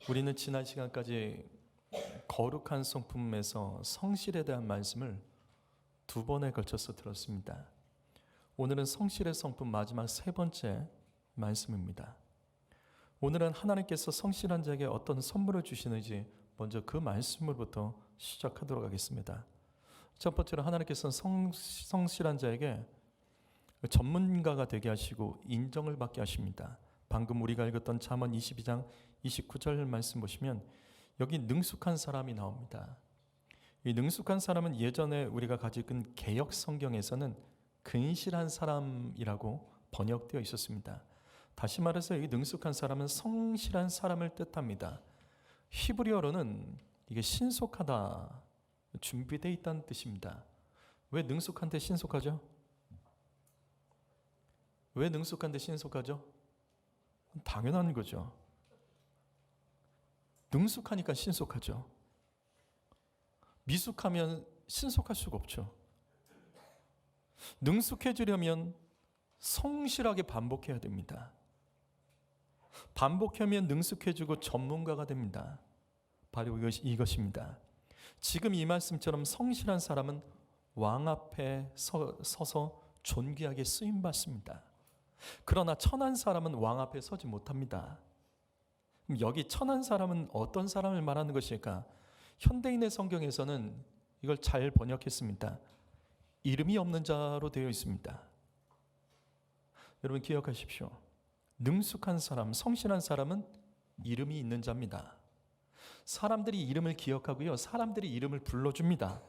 우리는 지난 시간까지 거룩한 성품에서 성실에 대한 말씀을 두 번에 걸쳐서 들었습니다. 오늘은 성실의 성품 마지막 세 번째 말씀입니다. 오늘은 하나님께서 성실한 자에게 어떤 선물을 주시는지 먼저 그 말씀으로부터 시작하도록 하겠습니다. 첫 번째로 하나님께서는 성실한 자에게 전문가가 되게 하시고 인정을 받게 하십니다. 방금 우리가 읽었던 잠언 22장 29절 말씀 보시면 여기 능숙한 사람이 나옵니다. 이 능숙한 사람은 예전에 우리가 가지고 있는 개역 성경에서는 근실한 사람이라고 번역되어 있었습니다. 다시 말해서 이 능숙한 사람은 성실한 사람을 뜻합니다. 히브리어로는 이게 신속하다, 준비되어 있다는 뜻입니다. 왜 능숙한데 신속하죠? 왜 능숙한데 신속하죠? 당연한 거죠. 능숙하니까 신속하죠. 미숙하면 신속할 수가 없죠. 능숙해지려면 성실하게 반복해야 됩니다. 반복하면 능숙해지고 전문가가 됩니다. 바로 이것입니다. 지금 이 말씀처럼 성실한 사람은 왕 앞에 서서 존귀하게 쓰임받습니다. 그러나 천한 사람은 왕 앞에 서지 못합니다. 그럼 여기 천한 사람은 어떤 사람을 말하는 것일까? 현대인의 성경에서는 이걸 잘 번역했습니다. 이름이 없는 자로 되어 있습니다. 여러분 기억하십시오. 능숙한 사람, 성실한 사람은 이름이 있는 자입니다. 사람들이 이름을 기억하고요. 사람들이 이름을 불러줍니다.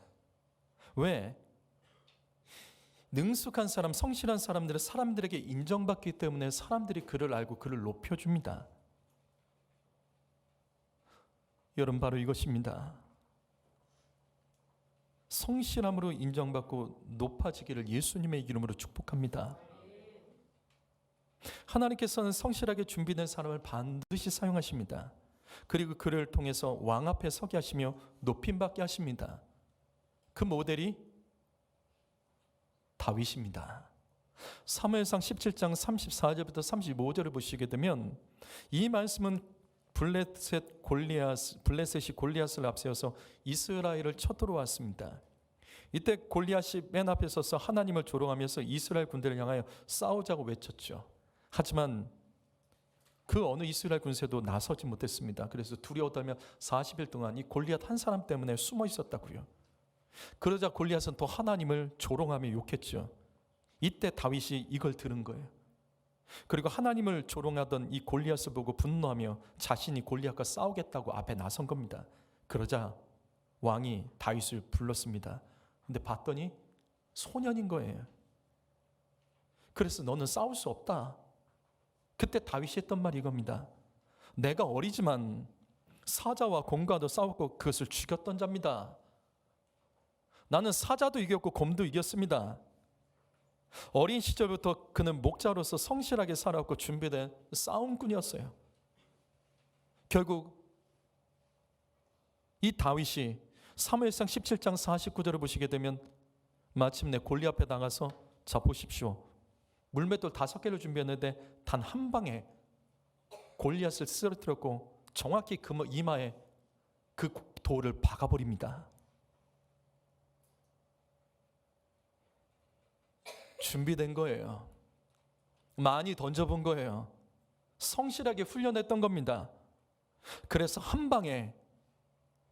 왜? 능숙한 사람, 성실한 사람들은 사람들에게 인정받기 때문에 사람들이 그를 알고 그를 높여줍니다. 여러분 바로 이것입니다. 성실함으로 인정받고 높아지기를 예수님의 이름으로 축복합니다. 하나님께서는 성실하게 준비된 사람을 반드시 사용하십니다. 그리고 그를 통해서 왕 앞에 서게 하시며 높임받게 하십니다. 그 모델이 다윗입니다. 사무엘상 17장 34절부터 35절을 보시게 되면 이 말씀은 블레셋이 골리앗을 앞세워서 이스라엘을 쳐들어왔습니다. 이때 골리앗이 맨 앞에 서서 하나님을 조롱하면서 이스라엘 군대를 향하여 싸우자고 외쳤죠. 하지만 그 어느 이스라엘 군세도 나서지 못했습니다. 그래서 두려워 떨며 40일 동안 이 골리앗 한 사람 때문에 숨어 있었다고요. 그러자 골리앗은 또 하나님을 조롱하며 욕했죠. 이때 다윗이 이걸 들은 거예요. 그리고 하나님을 조롱하던 이 골리앗을 보고 분노하며 자신이 골리앗과 싸우겠다고 앞에 나선 겁니다. 그러자 왕이 다윗을 불렀습니다. 근데 봤더니 소년인 거예요. 그래서 너는 싸울 수 없다. 그때 다윗이 했던 말이 이겁니다. 내가 어리지만 사자와 곰과도 싸웠고 그것을 죽였던 자입니다. 나는 사자도 이겼고 곰도 이겼습니다. 어린 시절부터 그는 목자로서 성실하게 살았고 준비된 싸움꾼이었어요. 결국 이 다윗이 사무엘상 17장 49절을 보시게 되면 마침내 골리앗 앞에 나가서 자 보십시오. 물맷돌 5개를 준비했는데 단 한 방에 골리앗을 쓰러뜨렸고 정확히 그 이마에 그 돌을 박아버립니다. 준비된 거예요. 많이 던져본 거예요. 성실하게 훈련했던 겁니다. 그래서 한 방에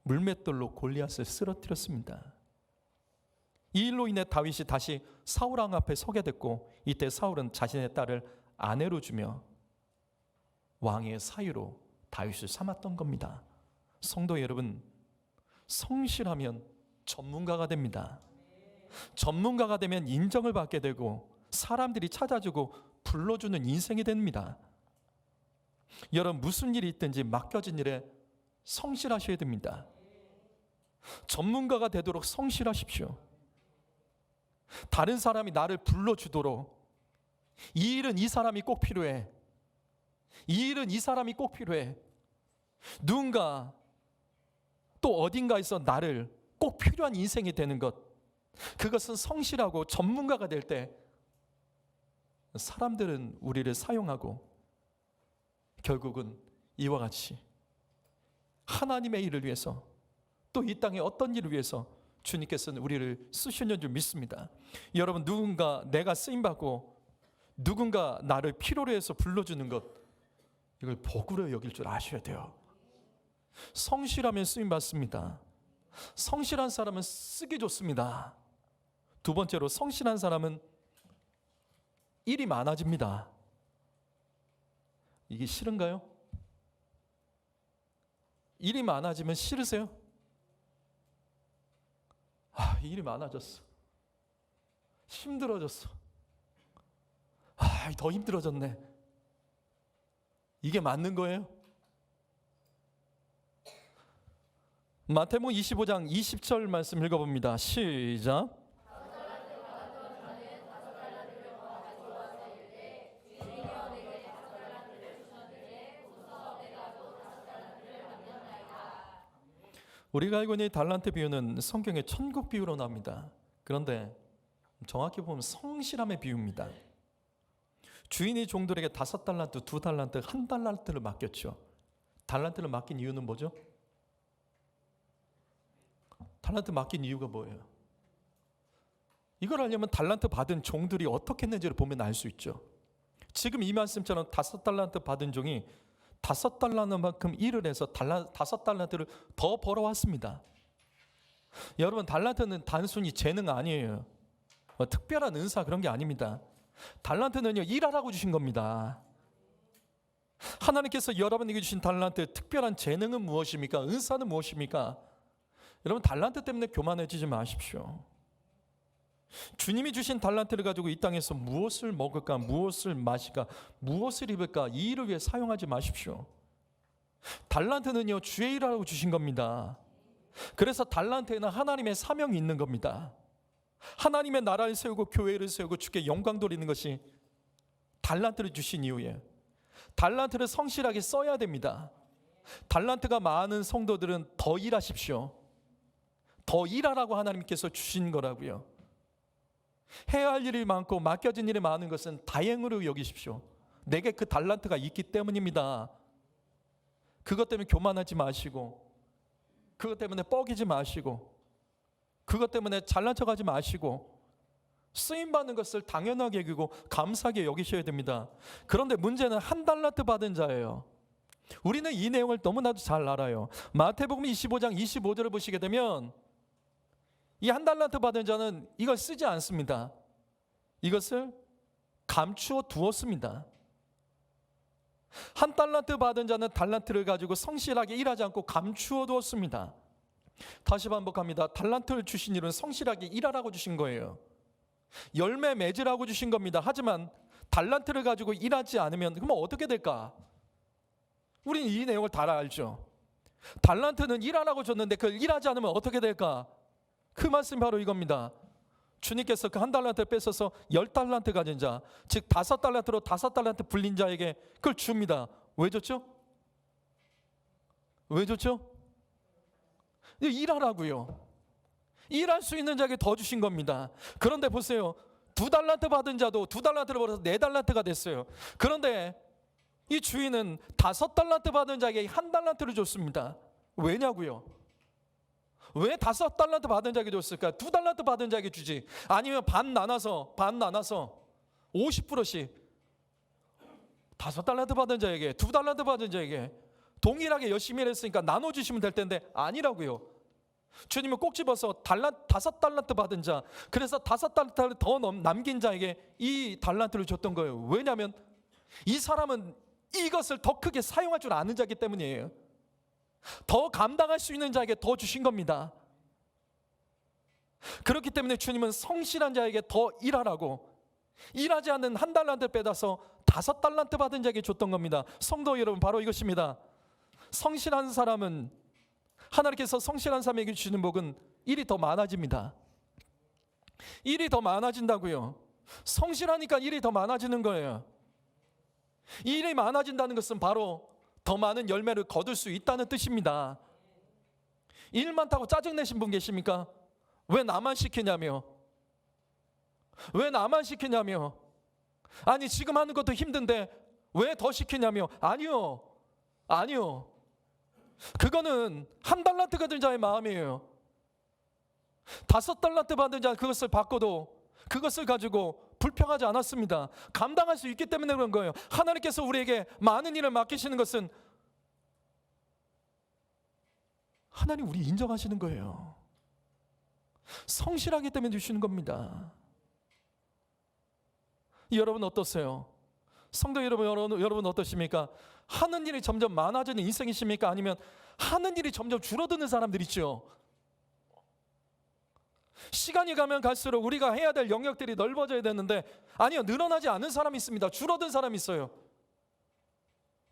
물맷돌로 골리앗을 쓰러뜨렸습니다. 이 일로 인해 다윗이 다시 사울 왕 앞에 서게 됐고 이때 사울은 자신의 딸을 아내로 주며 왕의 사위로 다윗을 삼았던 겁니다. 성도 여러분, 성실하면 전문가가 됩니다. 전문가가 되면 인정을 받게 되고 사람들이 찾아주고 불러주는 인생이 됩니다. 여러분 무슨 일이 있든지 맡겨진 일에 성실하셔야 됩니다. 전문가가 되도록 성실하십시오. 다른 사람이 나를 불러주도록 이 일은 이 사람이 꼭 필요해. 이 일은 이 사람이 꼭 필요해. 누군가 또 어딘가에서 나를 꼭 필요한 인생이 되는 것, 그것은 성실하고 전문가가 될 때 사람들은 우리를 사용하고 결국은 이와 같이 하나님의 일을 위해서, 또 이 땅의 어떤 일을 위해서 주님께서는 우리를 쓰시는 줄 믿습니다. 여러분, 누군가 내가 쓰임받고 누군가 나를 필요로 해서 불러주는 것, 이걸 복으로 여길 줄 아셔야 돼요. 성실하면 쓰임받습니다. 성실한 사람은 쓰기 좋습니다. 두 번째로, 성실한 사람은 일이 많아집니다. 이게 싫은가요? 일이 많아지면 싫으세요? 일이 많아졌어. 힘들어졌어. 더 힘들어졌네. 이게 맞는 거예요? 마태복음 25장 20절 말씀 읽어봅니다. 시작. 우리가 알고 있는 달란트 비유는 성경의 천국 비유로 나옵니다. 그런데 정확히 보면 성실함의 비유입니다. 주인이 종들에게 5달란트, 2달란트, 1달란트를 맡겼죠. 달란트를 맡긴 이유는 뭐죠? 달란트 맡긴 이유가 뭐예요? 이걸 알려면 달란트 받은 종들이 어떻게 했는지를 보면 알 수 있죠. 지금 이 말씀처럼 5달란트 받은 종이 5달란트만큼 일을 해서 5달란트를 더 벌어왔습니다. 여러분, 달란트는 단순히 재능 아니에요. 특별한 은사 그런 게 아닙니다. 달란트는요, 일하라고 주신 겁니다. 하나님께서 여러분에게 주신 달란트, 특별한 재능은 무엇입니까? 은사는 무엇입니까? 여러분, 달란트 때문에 교만해지지 마십시오. 주님이 주신 달란트를 가지고 이 땅에서 무엇을 먹을까, 무엇을 마실까, 무엇을 입을까, 이 일을 위해 사용하지 마십시오. 달란트는요, 주의 일하라고 주신 겁니다. 그래서 달란트에는 하나님의 사명이 있는 겁니다. 하나님의 나라를 세우고 교회를 세우고 주께 영광 돌리는 것이 달란트를 주신 이유예요. 달란트를 성실하게 써야 됩니다. 달란트가 많은 성도들은 더 일하십시오. 더 일하라고 하나님께서 주신 거라고요. 해야 할 일이 많고 맡겨진 일이 많은 것은 다행으로 여기십시오. 내게 그 달란트가 있기 때문입니다. 그것 때문에 교만하지 마시고, 그것 때문에 뻐기지 마시고, 그것 때문에 잘난 척하지 마시고, 쓰임받는 것을 당연하게 여기고 감사하게 여기셔야 됩니다. 그런데 문제는 1달란트 받은 자예요. 우리는 이 내용을 너무나도 잘 알아요. 마태복음 25장 25절을 보시게 되면 이 1달란트 받은 자는 이걸 쓰지 않습니다. 이것을 감추어 두었습니다. 1달란트 받은 자는 달란트를 가지고 성실하게 일하지 않고 감추어 두었습니다. 다시 반복합니다. 달란트를 주신 일은 성실하게 일하라고 주신 거예요. 열매 맺으라고 주신 겁니다. 하지만 달란트를 가지고 일하지 않으면 그러면 어떻게 될까? 우리는 이 내용을 다 알죠. 달란트는 일하라고 줬는데 그걸 일하지 않으면 어떻게 될까? 그 말씀이 바로 이겁니다. 주님께서 그 1달란트를 뺏어서 10달란트 가진 자, 즉 5달란트로 5달란트 불린 자에게 그걸 줍니다. 왜 줬죠? 왜 줬죠? 일하라고요. 일할 수 있는 자에게 더 주신 겁니다. 그런데 보세요. 2달란트 받은 자도 2달란트를 벌어서 4달란트가 됐어요. 그런데 이 주인은 5달란트 받은 자에게 1달란트를 줬습니다. 왜냐고요? 왜 5달란트 받은 자에게 줬을까? 2달란트 받은 자에게 주지. 아니면 반 나눠서 50%씩 5달란트 받은 자에게, 2달란트 받은 자에게 동일하게 열심히 일했으니까 나눠주시면 될 텐데 아니라고요. 주님은 꼭 집어서 5달란트 받은 자, 그래서 5달란트를 더 남긴 자에게 이 달란트를 줬던 거예요. 왜냐하면 이 사람은 이것을 더 크게 사용할 줄 아는 자이기 때문이에요. 더 감당할 수 있는 자에게 더 주신 겁니다. 그렇기 때문에 주님은 성실한 자에게 더 일하라고, 일하지 않는 1달란트 빼다서 5달란트 받은 자에게 줬던 겁니다. 성도 여러분, 바로 이것입니다. 성실한 사람은, 하나님께서 성실한 사람에게 주시는 복은 일이 더 많아집니다. 일이 더 많아진다고요. 성실하니까 일이 더 많아지는 거예요. 일이 많아진다는 것은 바로 더 많은 열매를 거둘 수 있다는 뜻입니다. 일 많다고 짜증내신 분 계십니까? 왜 나만 시키냐며? 왜 나만 시키냐며? 아니 지금 하는 것도 힘든데 왜 더 시키냐며? 아니요. 그거는 1달란트 받은 자의 마음이에요. 5달란트 받은 자 그것을 받고도 그것을 가지고 불평하지 않았습니다. 감당할 수 있기 때문에 그런 거예요. 하나님께서 우리에게 많은 일을 맡기시는 것은 하나님 우리 인정하시는 거예요. 성실하기 때문에 주시는 겁니다. 여러분 어떠세요? 성도 여러분 어떠십니까? 하는 일이 점점 많아지는 인생이십니까? 아니면 하는 일이 점점 줄어드는 사람들 있죠? 시간이 가면 갈수록 우리가 해야 될 영역들이 넓어져야 되는데 아니요, 늘어나지 않은 사람이 있습니다. 줄어든 사람이 있어요.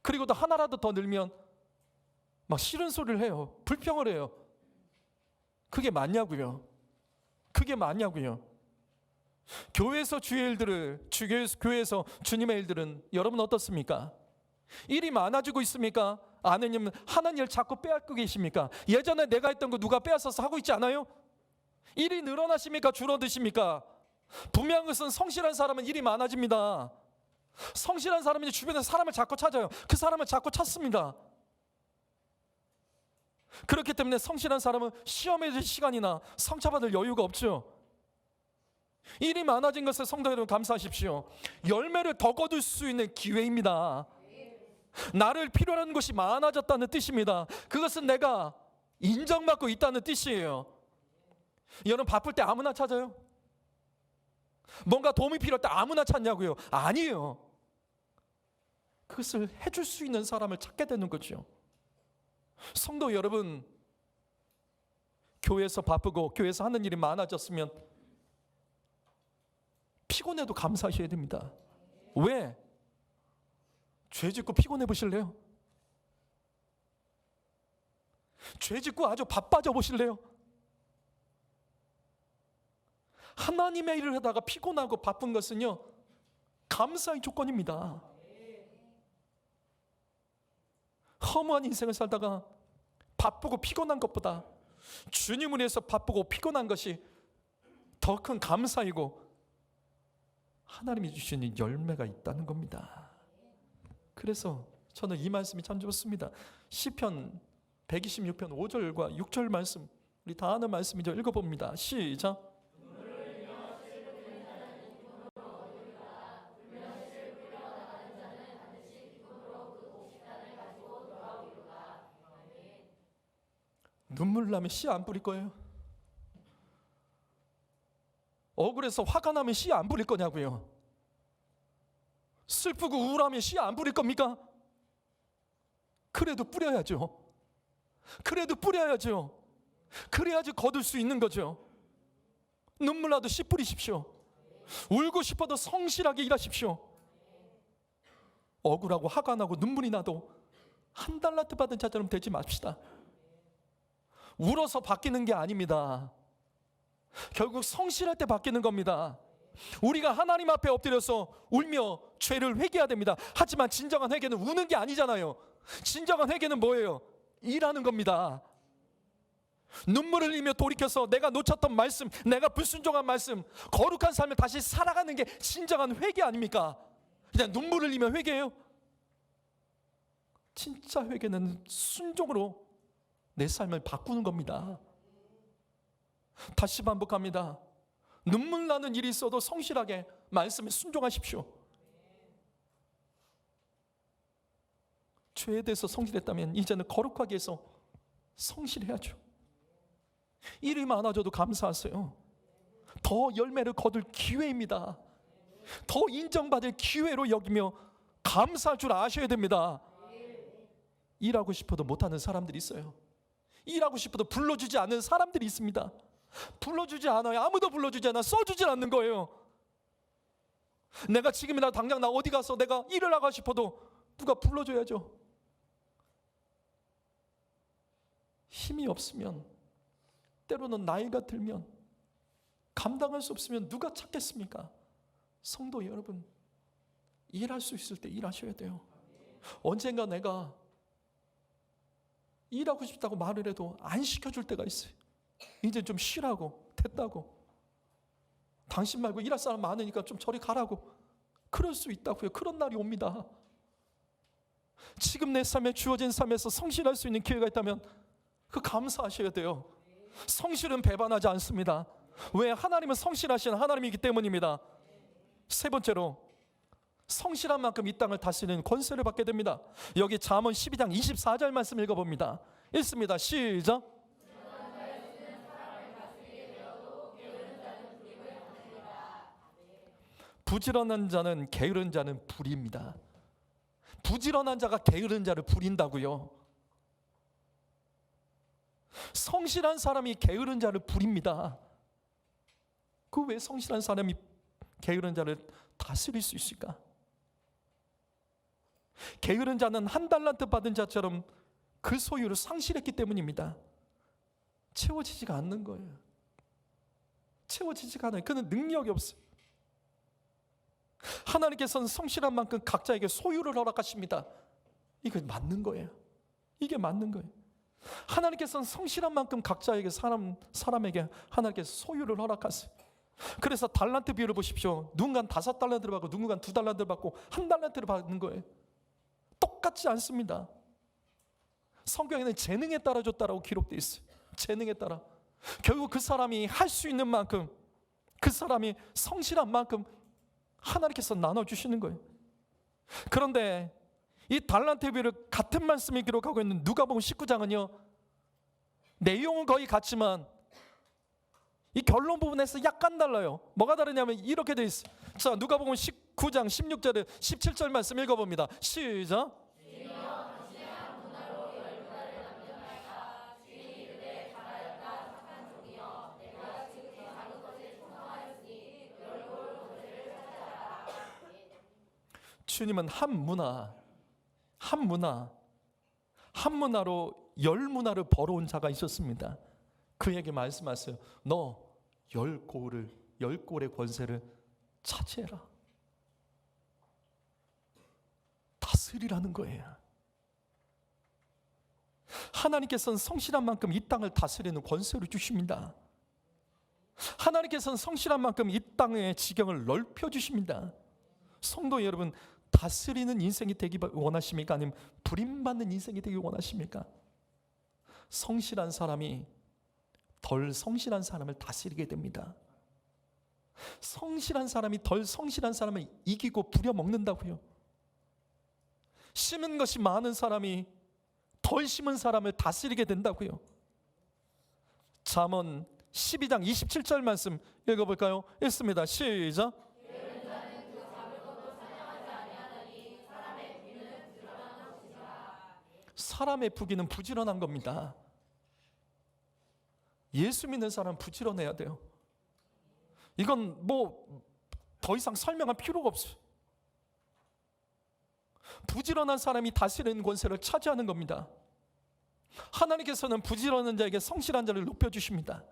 그리고 또 하나라도 더 늘면 막 싫은 소리를 해요. 불평을 해요. 그게 맞냐고요? 그게 맞냐고요? 교회에서 주의 일들을, 교회에서 주님의 일들은 여러분 어떻습니까? 일이 많아지고 있습니까? 아니면 하는 일 자꾸 빼앗고 계십니까? 예전에 내가 했던 거 누가 빼앗아서 하고 있지 않아요? 일이 늘어나십니까? 줄어드십니까? 분명한 것은 성실한 사람은 일이 많아집니다. 성실한 사람이 주변에서 사람을 자꾸 찾아요. 그 사람을 자꾸 찾습니다. 그렇기 때문에 성실한 사람은 시험에 들 시간이나 상처받을 여유가 없죠. 일이 많아진 것을 성도 여러분 감사하십시오. 열매를 더 거둘 수 있는 기회입니다. 나를 필요로 하는 것이 많아졌다는 뜻입니다. 그것은 내가 인정받고 있다는 뜻이에요. 여러분 바쁠 때 아무나 찾아요? 뭔가 도움이 필요할 때 아무나 찾냐고요? 아니에요. 그것을 해줄 수 있는 사람을 찾게 되는 거죠. 성도 여러분, 교회에서 바쁘고 교회에서 하는 일이 많아졌으면 피곤해도 감사하셔야 됩니다. 왜? 죄 짓고 피곤해 보실래요? 죄 짓고 아주 바빠져 보실래요? 하나님의 일을 하다가 피곤하고 바쁜 것은요, 감사의 조건입니다. 허무한 인생을 살다가 바쁘고 피곤한 것보다 주님을 위해서 바쁘고 피곤한 것이 더 큰 감사이고 하나님이 주시는 열매가 있다는 겁니다. 그래서 저는 이 말씀이 참 좋습니다. 시편 126편 5절과 6절 말씀, 우리 다 아는 말씀이죠. 읽어봅니다. 시작. 눈물 나면 씨 안 뿌릴 거예요? 억울해서 화가 나면 씨 안 뿌릴 거냐고요? 슬프고 우울하면 씨 안 뿌릴 겁니까? 그래도 뿌려야죠. 그래도 뿌려야죠. 그래야지 거둘 수 있는 거죠. 눈물 나도 씨 뿌리십시오. 울고 싶어도 성실하게 일하십시오. 억울하고 화가 나고 눈물이 나도 1달란트 받은 자처럼 되지 맙시다. 울어서 바뀌는 게 아닙니다. 결국 성실할 때 바뀌는 겁니다. 우리가 하나님 앞에 엎드려서 울며 죄를 회개해야 됩니다. 하지만 진정한 회개는 우는 게 아니잖아요. 진정한 회개는 뭐예요? 일하는 겁니다. 눈물을 흘리며 돌이켜서 내가 놓쳤던 말씀, 내가 불순종한 말씀, 거룩한 삶을 다시 살아가는 게 진정한 회개 아닙니까? 그냥 눈물을 흘리며 회개해요? 진짜 회개는 순종으로 내 삶을 바꾸는 겁니다. 다시 반복합니다. 눈물 나는 일이 있어도 성실하게 말씀에 순종하십시오. 죄에 대해서 성실했다면 이제는 거룩하게 해서 성실해야죠. 일이 많아져도 감사하세요. 더 열매를 거둘 기회입니다. 더 인정받을 기회로 여기며 감사할 줄 아셔야 됩니다. 일하고 싶어도 못하는 사람들이 있어요. 일하고 싶어도 불러주지 않는 사람들이 있습니다. 불러주지 않아요. 아무도 불러주지 않아. 써주지 않는 거예요. 내가 지금이나 당장 나 어디 가서 내가 일을 하고 싶어도 누가 불러줘야죠. 힘이 없으면, 때로는 나이가 들면, 감당할 수 없으면 누가 찾겠습니까? 성도 여러분, 일할 수 있을 때 일하셔야 돼요. 언젠가 내가 일하고 싶다고 말을 해도 안 시켜줄 때가 있어요. 이제 좀 쉬라고, 됐다고, 당신 말고 일할 사람 많으니까 좀 저리 가라고, 그럴 수 있다고요. 그런 날이 옵니다. 지금 내 삶에 주어진 삶에서 성실할 수 있는 기회가 있다면 그 감사하셔야 돼요. 성실은 배반하지 않습니다. 왜? 하나님은 성실하신 하나님이기 때문입니다. 세 번째로, 성실한 만큼 이 땅을 다스리는 권세를 받게 됩니다. 여기 잠언 12장 24절 말씀 읽어봅니다. 읽습니다. 시작. 부지런한 자는 게으른 자는 불입니다. 부지런한 자가 게으른 자를 부린다고요. 성실한 사람이 게으른 자를 부립니다. 그 왜 성실한 사람이 게으른 자를 다스릴 수 있을까? 게으른 자는 한 달란트 받은 자처럼 그 소유를 상실했기 때문입니다. 채워지지가 않는 거예요. 채워지지가 않아요. 그는 능력이 없어요. 하나님께서는 성실한 만큼 각자에게 소유를 허락하십니다. 이거 맞는 거예요. 이게 맞는 거예요. 하나님께서는 성실한 만큼 각자에게 사람에게 하나님께서 소유를 허락하세요. 그래서 달란트 비율을 보십시오. 누군가는 5달란트를 받고 누군가는 2달란트를 받고 1달란트를 받는 거예요. 똑같지 않습니다. 성경에는 재능에 따라 줬다라고 기록되어 있어요. 재능에 따라. 결국 그 사람이 할 수 있는 만큼, 그 사람이 성실한 만큼 하나님께서 나눠주시는 거예요. 그런데 이 달란트 비율을 같은 말씀이 기록하고 있는 누가복음 19장은요, 내용은 거의 같지만 이 결론 부분에서 약간 달라요. 뭐가 다르냐면 이렇게 되어 있어요. 자, 누가복음 19장 16절에 17절 말씀 읽어봅니다. 시작. 주님은 한 문화로 10문화를 벌어온 자가 있었습니다. 그에게 말씀하세요. 너 10골의 권세를 차지해라. 다스리라는 거예요. 하나님께서는 성실한 만큼 이 땅을 다스리는 권세를 주십니다. 하나님께서는 성실한 만큼 이 땅의 지경을 넓혀주십니다. 성도 여러분, 다스리는 인생이 되기 원하십니까? 아니면 부림받는 인생이 되기 원하십니까? 성실한 사람이 덜 성실한 사람을 다스리게 됩니다. 성실한 사람이 덜 성실한 사람을 이기고 부려먹는다고요. 심은 것이 많은 사람이 덜 심은 사람을 다스리게 된다고요. 잠언 12장 27절 말씀 읽어볼까요? 읽습니다. 시작. 사람의 부귀는 부지런한 겁니다. 예수 믿는 사람은 부지런해야 돼요. 이건 뭐 더 이상 설명할 필요가 없어요. 부지런한 사람이 다스리는 권세를 차지하는 겁니다. 하나님께서는 부지런한 자에게 성실한 자를 높여주십니다.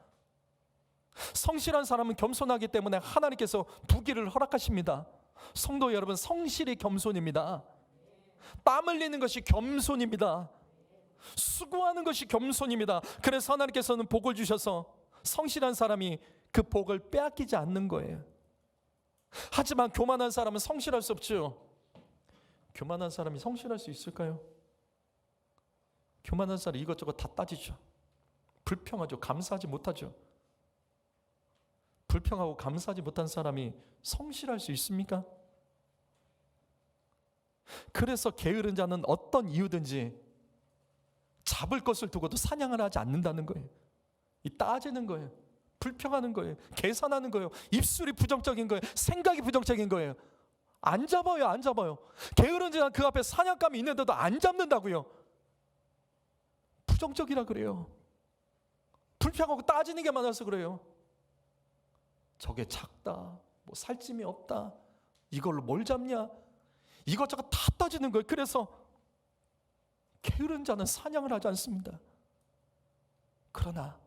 성실한 사람은 겸손하기 때문에 하나님께서 부귀를 허락하십니다. 성도 여러분, 성실이 겸손입니다. 땀 흘리는 것이 겸손입니다. 수고하는 것이 겸손입니다. 그래서 하나님께서는 복을 주셔서 성실한 사람이 그 복을 빼앗기지 않는 거예요. 하지만 교만한 사람은 성실할 수 없죠. 교만한 사람이 성실할 수 있을까요? 교만한 사람이 이것저것 다 따지죠. 불평하죠. 감사하지 못하죠. 불평하고 감사하지 못한 사람이 성실할 수 있습니까? 그래서 게으른 자는 어떤 이유든지 잡을 것을 두고도 사냥을 하지 않는다는 거예요. 이 따지는 거예요. 불평하는 거예요. 계산하는 거예요. 입술이 부정적인 거예요. 생각이 부정적인 거예요. 안 잡아요. 안 잡아요. 게으른 자는 그 앞에 사냥감이 있는데도 안 잡는다고요. 부정적이라 그래요. 불평하고 따지는 게 많아서 그래요. 저게 작다, 뭐 살찜이 없다, 이걸로 뭘 잡냐, 이것저것 다 따지는 거예요. 그래서 게으른 자는 사냥을 하지 않습니다. 그러나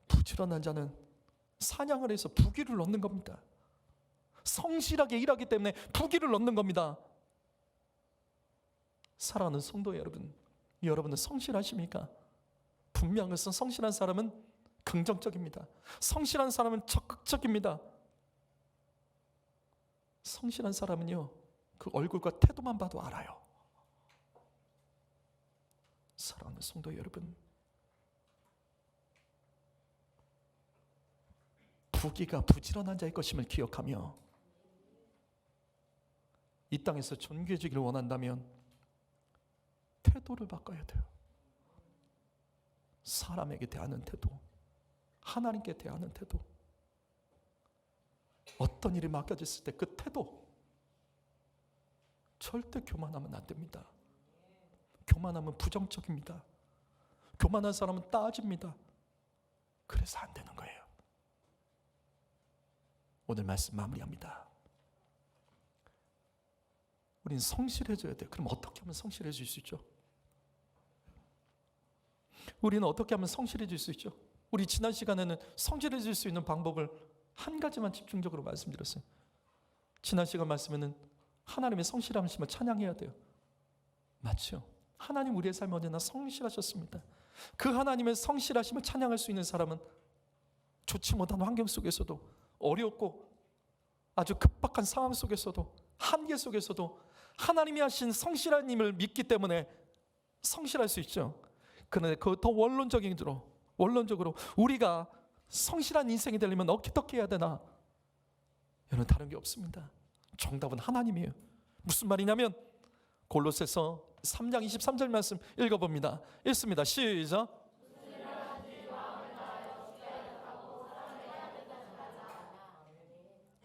부지런한 자는 사냥을 해서 부귀를 얻는 겁니다. 성실하게 일하기 때문에 부귀를 얻는 겁니다. 사랑하는 성도 여러분, 여러분은 성실하십니까? 분명한 것은 성실한 사람은 긍정적입니다. 성실한 사람은 적극적입니다. 성실한 사람은요, 그 얼굴과 태도만 봐도 알아요. 성도 여러분, 부귀가 부지런한 자의 것임을 기억하며 이 땅에서 존귀해지기를 원한다면 태도를 바꿔야 돼요. 사람에게 대하는 태도, 하나님께 대하는 태도, 어떤 일이 맡겨졌을 때 그 태도, 절대 교만하면 안 됩니다. 교만하면 부정적입니다. 교만한 사람은 따집니다. 그래서 안 되는 거예요. 오늘 말씀 마무리합니다. 우리는 성실해져야 돼요. 그럼 어떻게 하면 성실해질 수 있죠? 우리는 어떻게 하면 성실해질 수 있죠? 우리 지난 시간에는 성실해질 수 있는 방법을 한 가지만 집중적으로 말씀드렸어요. 지난 시간 말씀에는 하나님의 성실하심을 찬양해야 돼요. 맞죠? 하나님 우리의 삶에 언제나 성실하셨습니다. 그 하나님의 성실하심을 찬양할 수 있는 사람은 좋지 못한 환경 속에서도, 어렵고 아주 급박한 상황 속에서도, 한계 속에서도 하나님이 하신 성실한 힘을 믿기 때문에 성실할 수 있죠. 그런데 그 더 원론적으로 우리가 성실한 인생이 되려면 어떻게 해야 되나? 여러분, 다른 게 없습니다. 정답은 하나님이에요. 무슨 말이냐면 골로새서 3장 23절 말씀 읽어봅니다. 읽습니다. 시작.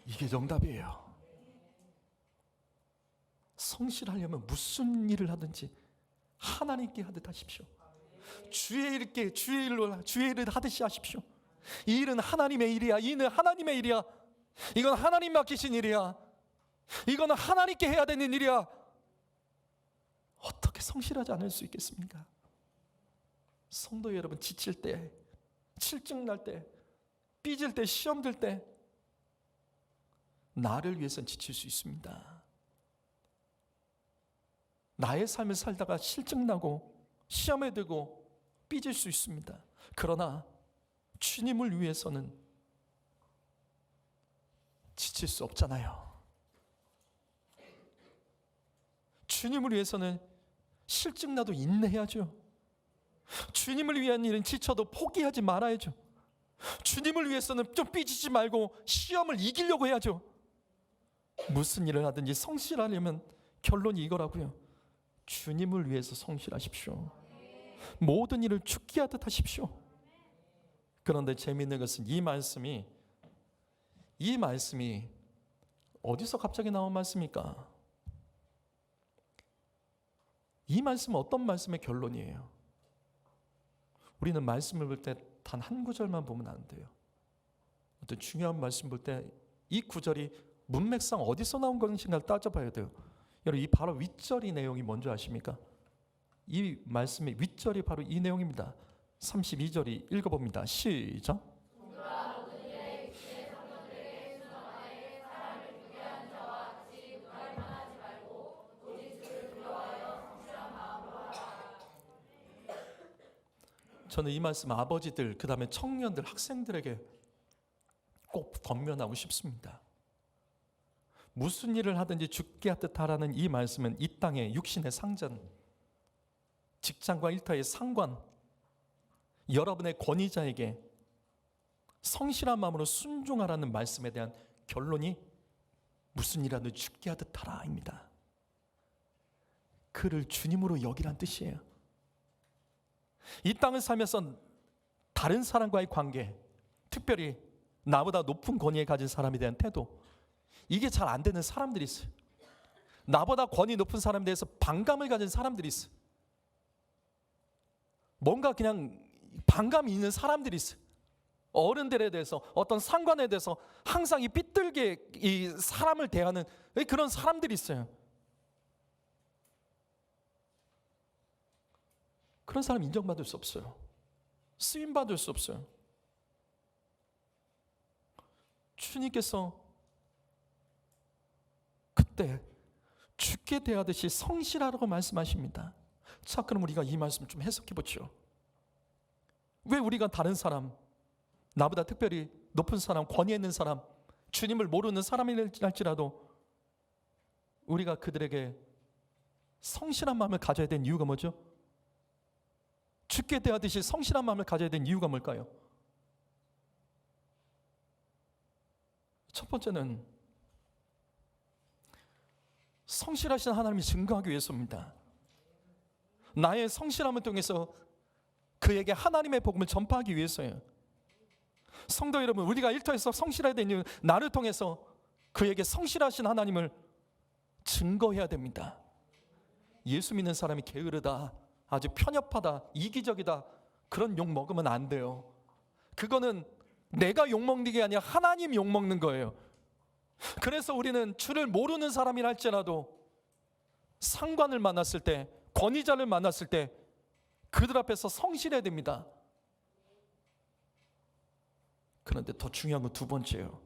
이게 정답이에요. 성실하려면 무슨 일을 하든지 하나님께 하듯 하십시오. 주의 일을 하듯이 하십시오. 이 일은 하나님의 일이야. 이 일은 하나님의 일이야. 이건 하나님 맡기신 일이야. 이거는 하나님께 해야 되는 일이야. 어떻게 성실하지 않을 수 있겠습니까? 성도 여러분, 지칠 때, 칠증 날 때, 삐질 때, 시험 들 때 나를 위해서는 지칠 수 있습니다. 나의 삶을 살다가 실증나고 시험에 들고 삐질 수 있습니다. 그러나 주님을 위해서는 지칠 수 없잖아요. 주님을 위해서는 실증나도 인내해야죠. 주님을 위한 일은 지쳐도 포기하지 말아야죠. 주님을 위해서는 좀 삐지지 말고 시험을 이기려고 해야죠. 무슨 일을 하든지 성실하려면 결론이 이거라고요. 주님을 위해서 성실하십시오. 모든 일을 죽게 하듯 하십시오. 그런데 재미있는 것은 이 말씀이 어디서 갑자기 나온 말씀입니까? 이 말씀은 어떤 말씀의 결론이에요? 우리는 말씀을 볼 때 단 한 구절만 보면 안 돼요. 어떤 중요한 말씀 볼 때 이 구절이 문맥상 어디서 나온 것인가를 따져봐야 돼요. 여러분, 이 바로 윗절이 내용이 뭔지 아십니까? 이 말씀의 윗절이 바로 이 내용입니다. 32절이 읽어봅니다. 시작. 저는 이 말씀 아버지들, 그 다음에 청년들, 학생들에게 꼭 권면하고 싶습니다. 무슨 일을 하든지 죽게 하듯 하라는 이 말씀은 이 땅의 육신의 상전, 직장과 일터의 상관, 여러분의 권위자에게 성실한 마음으로 순종하라는 말씀에 대한 결론이 무슨 일이라도 죽게 하듯 하라입니다. 그를 주님으로 여기란 뜻이에요. 이 땅을 살면서 다른 사람과의 관계, 특별히 나보다 높은 권위에 가진 사람에 대한 태도, 이게 잘 안 되는 사람들이 있어요. 나보다 권위 높은 사람에 대해서 반감을 가진 사람들이 있어요. 뭔가 그냥 반감이 있는 사람들이 있어요. 어른들에 대해서, 어떤 상관에 대해서 항상 이 삐뚤게 이 사람을 대하는 그런 사람들이 있어요. 그런 사람 인정받을 수 없어요. 쓰임받을 수 없어요. 주님께서 그때 죽게 대하듯이 성실하라고 말씀하십니다. 자, 그럼 우리가 이 말씀을 좀 해석해 보죠. 왜 우리가 다른 사람, 나보다 특별히 높은 사람, 권위 있는 사람, 주님을 모르는 사람일지라도 우리가 그들에게 성실한 마음을 가져야 되는 이유가 뭐죠? 죽게 대하듯이 성실한 마음을 가져야 되는 이유가 뭘까요? 첫 번째는 성실하신 하나님이 증거하기 위해서입니다. 나의 성실함을 통해서 그에게 하나님의 복음을 전파하기 위해서예요. 성도 여러분, 우리가 일터에서 성실해야 되는 이유는 나를 통해서 그에게 성실하신 하나님을 증거해야 됩니다. 예수 믿는 사람이 게으르다, 아주 편협하다, 이기적이다, 그런 욕 먹으면 안 돼요. 그거는 내가 욕 먹는 게 아니라 하나님 욕 먹는 거예요. 그래서 우리는 주를 모르는 사람이라 할지라도 상관을 만났을 때, 권위자를 만났을 때 그들 앞에서 성실해야 됩니다. 그런데 더 중요한 건 두 번째예요.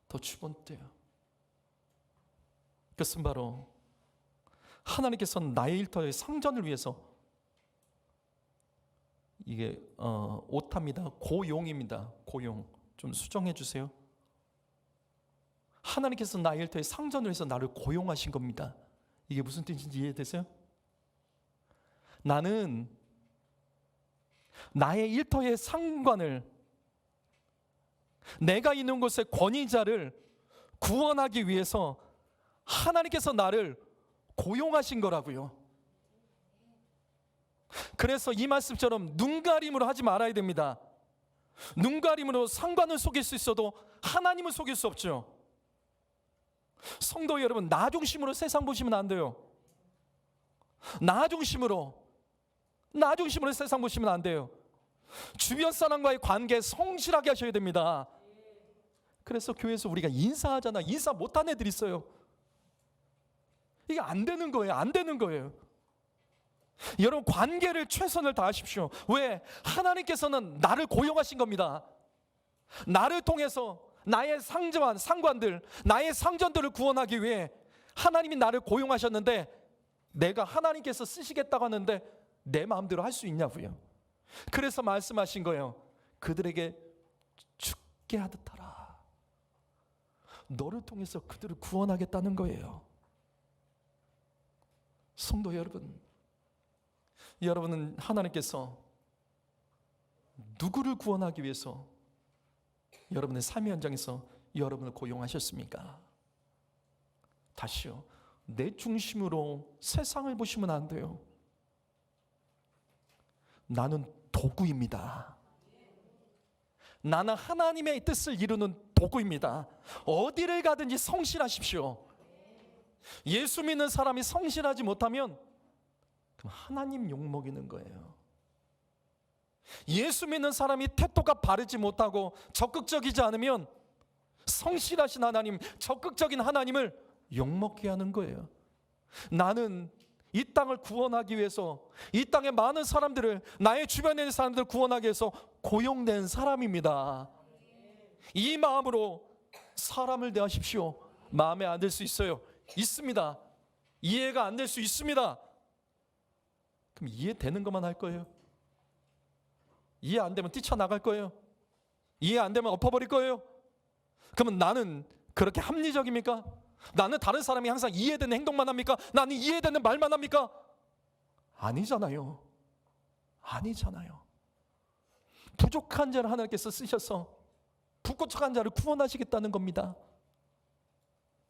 더 번째예요. 그것은 바로 하나님께서는 나의 일터의 상전을 위해서, 이게 오타입니다. 고용입니다. 고용. 좀 수정해 주세요. 하나님께서 나의 일터의 상전을 위해서 나를 고용하신 겁니다. 이게 무슨 뜻인지 이해되세요? 나는 나의 일터의 상관을, 내가 있는 곳의 권위자를 구원하기 위해서 하나님께서 나를 고용하신 거라고요. 그래서 이 말씀처럼 눈가림으로 하지 말아야 됩니다. 눈가림으로 상관을 속일 수 있어도 하나님을 속일 수 없죠. 성도 여러분, 나 중심으로 세상 보시면 안 돼요. 나 중심으로 세상 보시면 안 돼요. 주변 사람과의 관계 성실하게 하셔야 됩니다. 그래서 교회에서 우리가 인사하잖아. 인사 못한 애들 있어요. 이게 안 되는 거예요. 안 되는 거예요. 여러분, 관계를 최선을 다하십시오. 왜? 하나님께서는 나를 고용하신 겁니다. 나를 통해서 나의 상관들, 나의 상전들을 구원하기 위해 하나님이 나를 고용하셨는데, 내가 하나님께서 쓰시겠다고 하는데 내 마음대로 할 수 있냐고요. 그래서 말씀하신 거예요. 그들에게 죽게 하듯 하라. 너를 통해서 그들을 구원하겠다는 거예요. 성도 여러분, 여러분은 하나님께서 누구를 구원하기 위해서 여러분의 삶의 현장에서 여러분을 고용하셨습니까? 다시요, 내 중심으로 세상을 보시면 안 돼요. 나는 도구입니다. 나는 하나님의 뜻을 이루는 도구입니다. 어디를 가든지 성실하십시오. 예수 믿는 사람이 성실하지 못하면 그럼 하나님 욕먹이는 거예요. 예수 믿는 사람이 태도가 바르지 못하고 적극적이지 않으면 성실하신 하나님, 적극적인 하나님을 욕먹게 하는 거예요. 나는 이 땅을 구원하기 위해서, 이 땅의 많은 사람들을, 나의 주변에 있는 사람들을 구원하기 위해서 고용된 사람입니다. 이 마음으로 사람을 대하십시오. 마음에 안 들 수 있어요. 있습니다. 이해가 안 될 수 있습니다. 그럼 이해되는 것만 할 거예요? 이해 안 되면 뛰쳐나갈 거예요? 이해 안 되면 엎어버릴 거예요? 그러면 나는 그렇게 합리적입니까? 나는 다른 사람이 항상 이해되는 행동만 합니까? 나는 이해되는 말만 합니까? 아니잖아요. 아니잖아요. 부족한 자를 하나님께서 쓰셔서 부족한 자를 구원하시겠다는 겁니다.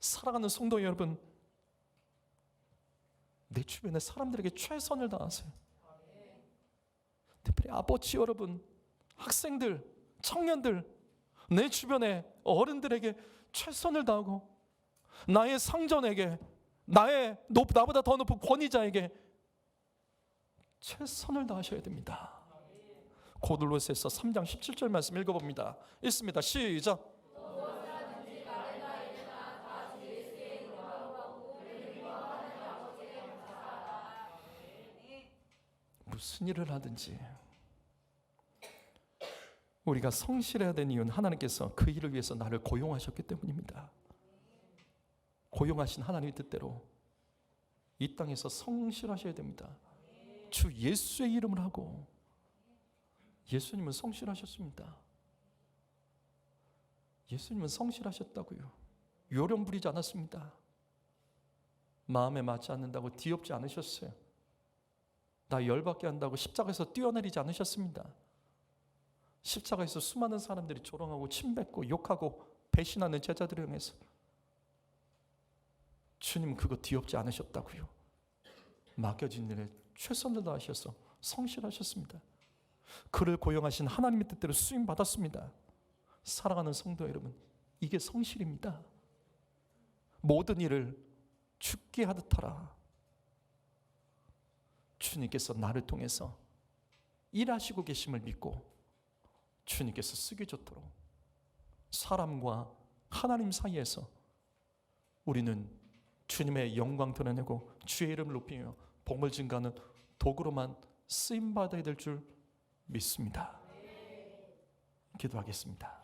사랑하는 성도 여러분, 내 주변의 사람들에게 최선을 다하세요. 특별히 아버지 여러분, 학생들, 청년들, 내 주변의 어른들에게 최선을 다하고, 나의 상전에게, 나보다 더 높은 권위자에게 최선을 다하셔야 됩니다. 고들로새서 3장 17절 말씀 읽어봅니다. 읽습니다. 시작. 무슨 일을 하든지 우리가 성실해야 되는 이유는 하나님께서 그 일을 위해서 나를 고용하셨기 때문입니다. 고용하신 하나님의 뜻대로 이 땅에서 성실하셔야 됩니다. 주 예수의 이름을 하고, 예수님은 성실하셨습니다. 예수님은 성실하셨다고요. 요령 부리지 않았습니다. 마음에 맞지 않는다고 뒤엎지 않으셨어요. 나 열받게 한다고 십자가에서 뛰어내리지 않으셨습니다. 십자가에서 수많은 사람들이 조롱하고 침뱉고 욕하고 배신하는 제자들을 향해서 주님 그거 뒤엎지 않으셨다고요. 맡겨진 일에 최선을 다하셔서 성실하셨습니다. 그를 고용하신 하나님의 뜻대로 쓰임 받았습니다. 사랑하는 성도 여러분, 이게 성실입니다. 모든 일을 죽게 하듯 하라. 주님께서 나를 통해서 일하시고 계심을 믿고 주님께서 쓰게 줬도록 사람과 하나님 사이에서 우리는 주님의 영광 드러내고 주의 이름을 높이며 복을 증가하는 도구로만 쓰임받아야 될 줄 믿습니다. 기도하겠습니다.